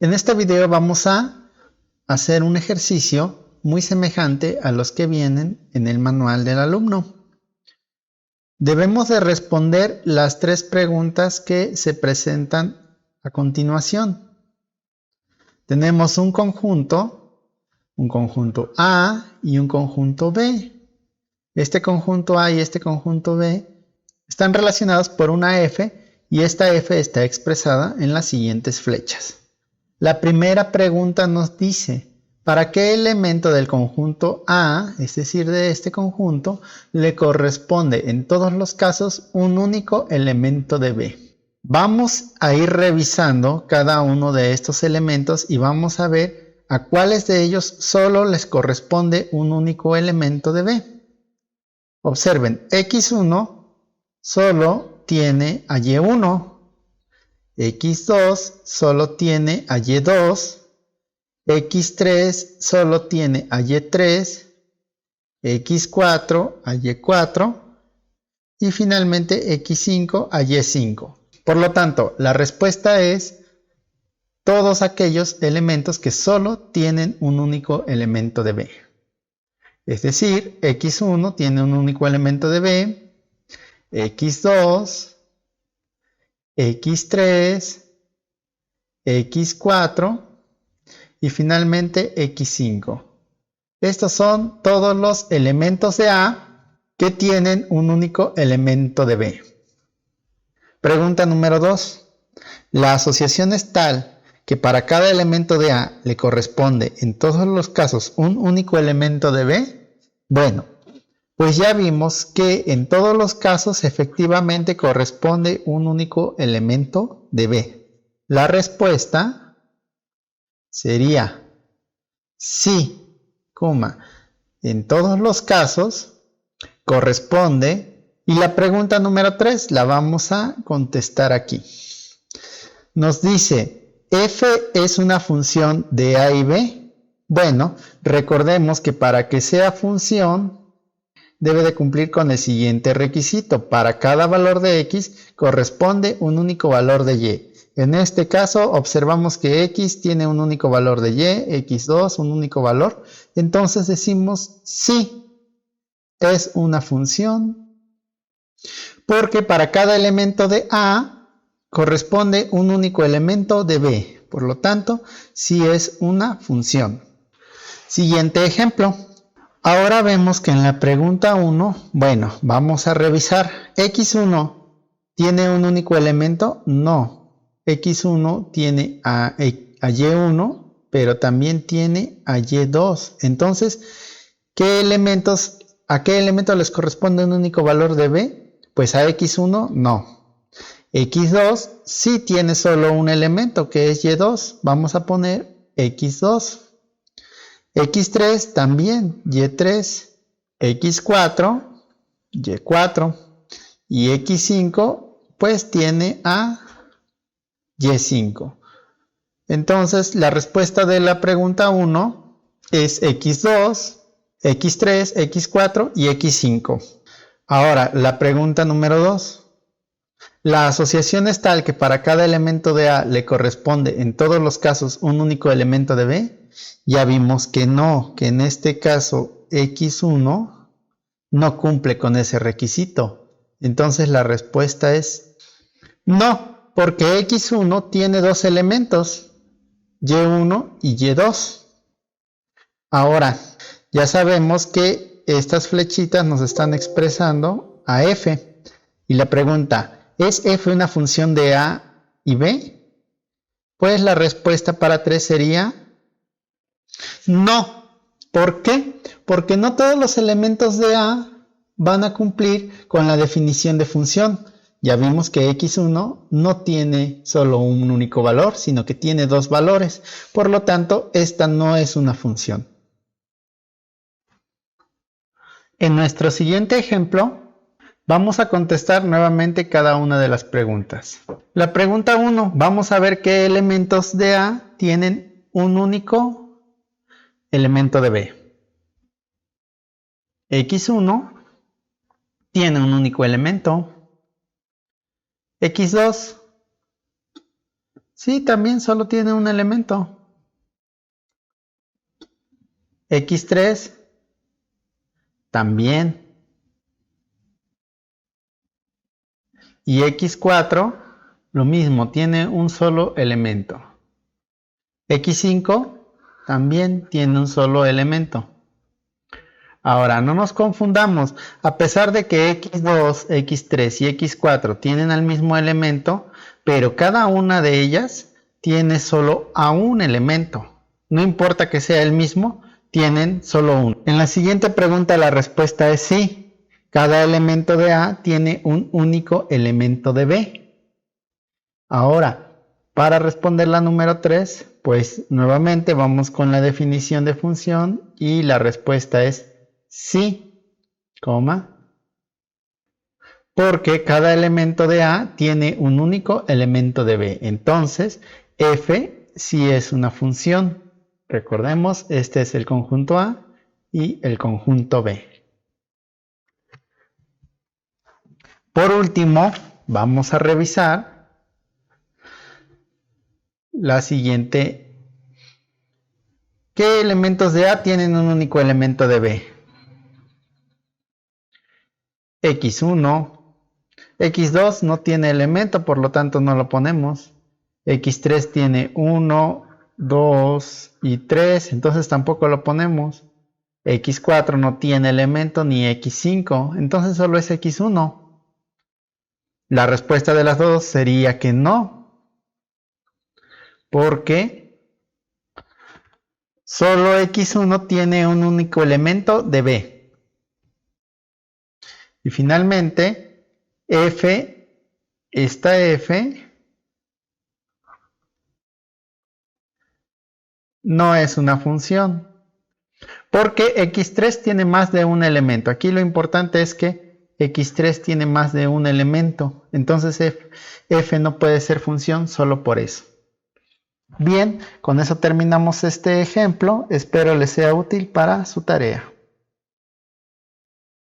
En este video vamos a hacer un ejercicio muy semejante a los que vienen en el manual del alumno. Debemos de responder las tres preguntas que se presentan a continuación. Tenemos un conjunto A y un conjunto B. Este conjunto A y este conjunto B están relacionados por una F y esta F está expresada en las siguientes flechas. La primera pregunta nos dice, ¿para qué elemento del conjunto A, es decir, de este conjunto, le corresponde en todos los casos un único elemento de B? Vamos a ir revisando cada uno de estos elementos y vamos a ver a cuáles de ellos solo les corresponde un único elemento de B. Observen, x1 solo tiene a y1. x2 solo tiene a y2, x3 solo tiene a y3, x4 a y4 y finalmente x5 a y5. Por lo tanto, la respuesta es todos aquellos elementos que solo tienen un único elemento de B. Es decir, x1 tiene un único elemento de B, x2, x3, x4 y finalmente x5. Estos son todos los elementos de A que tienen un único elemento de B. Pregunta número 2. La asociación es tal que para cada elemento de A le corresponde en todos los casos un único elemento de B. Bueno, pues ya vimos que en todos los casos efectivamente corresponde un único elemento de B. La respuesta sería sí, en todos los casos corresponde. Y la pregunta número 3 la vamos a contestar aquí. Nos dice, ¿f es una función de A y B? Bueno, recordemos que para que sea función debe de cumplir con el siguiente requisito. Para cada valor de x corresponde un único valor de y. En este caso observamos que x tiene un único valor de y, x2 un único valor. Entonces decimos sí, es una función. Porque para cada elemento de A corresponde un único elemento de B. Por lo tanto, sí es una función. Siguiente ejemplo. Ahora vemos que en la pregunta 1, vamos a revisar. ¿x1 tiene un único elemento? No. x1 tiene a y1, pero también tiene a y2. Entonces, ¿a qué elemento les corresponde un único valor de B? Pues a x1 no. x2 sí tiene solo un elemento que es y2. Vamos a poner x2. x3 también, y3, x4, y4 y x5 pues tiene a y5. Entonces la respuesta de la pregunta 1 es x2, x3, x4 y x5. Ahora la pregunta número 2. La asociación es tal que para cada elemento de A le corresponde en todos los casos un único elemento de B. Ya vimos que no, que en este caso x1 no cumple con ese requisito. Entonces la respuesta es no, porque x1 tiene dos elementos, y1 y y2. Ahora, ya sabemos que estas flechitas nos están expresando a f. Y la pregunta, ¿es f una función de A y B? Pues la respuesta para 3 sería no. ¿Por qué? Porque no todos los elementos de A van a cumplir con la definición de función. Ya vimos que x1 no tiene solo un único valor, sino que tiene dos valores. Por lo tanto, esta no es una función. En nuestro siguiente ejemplo, vamos a contestar nuevamente cada una de las preguntas. La pregunta 1, vamos a ver qué elementos de A tienen un único elemento de B. x1 tiene un único elemento. x2 Sí, también solo tiene un elemento. X3 también. Y X4 lo mismo, tiene un solo elemento. X5 también tiene un solo elemento. Ahora, no nos confundamos. A pesar de que X2, X3 y X4 tienen el mismo elemento, pero cada una de ellas tiene solo a un elemento. No importa que sea el mismo, tienen solo uno. En la siguiente pregunta la respuesta es sí. Cada elemento de A tiene un único elemento de B. Ahora, para responder la número 3, pues nuevamente vamos con la definición de función y la respuesta es sí, porque cada elemento de A tiene un único elemento de B. Entonces, f sí es una función. Recordemos, este es el conjunto A y el conjunto B. Por último, vamos a revisar la siguiente. ¿Qué elementos de A tienen un único elemento de B? X1, X2 no tiene elemento, por lo tanto no lo ponemos. X3 tiene 1, 2 y 3, entonces tampoco lo ponemos. X4 no tiene elemento ni X5, entonces solo es X1. La respuesta de las dos sería que no, porque solo X1 tiene un único elemento de B. Y finalmente, esta F no es una función, porque X3 tiene más de un elemento. Aquí lo importante es que X3 tiene más de un elemento, entonces F no puede ser función solo por eso. Bien, con eso terminamos este ejemplo. Espero les sea útil para su tarea.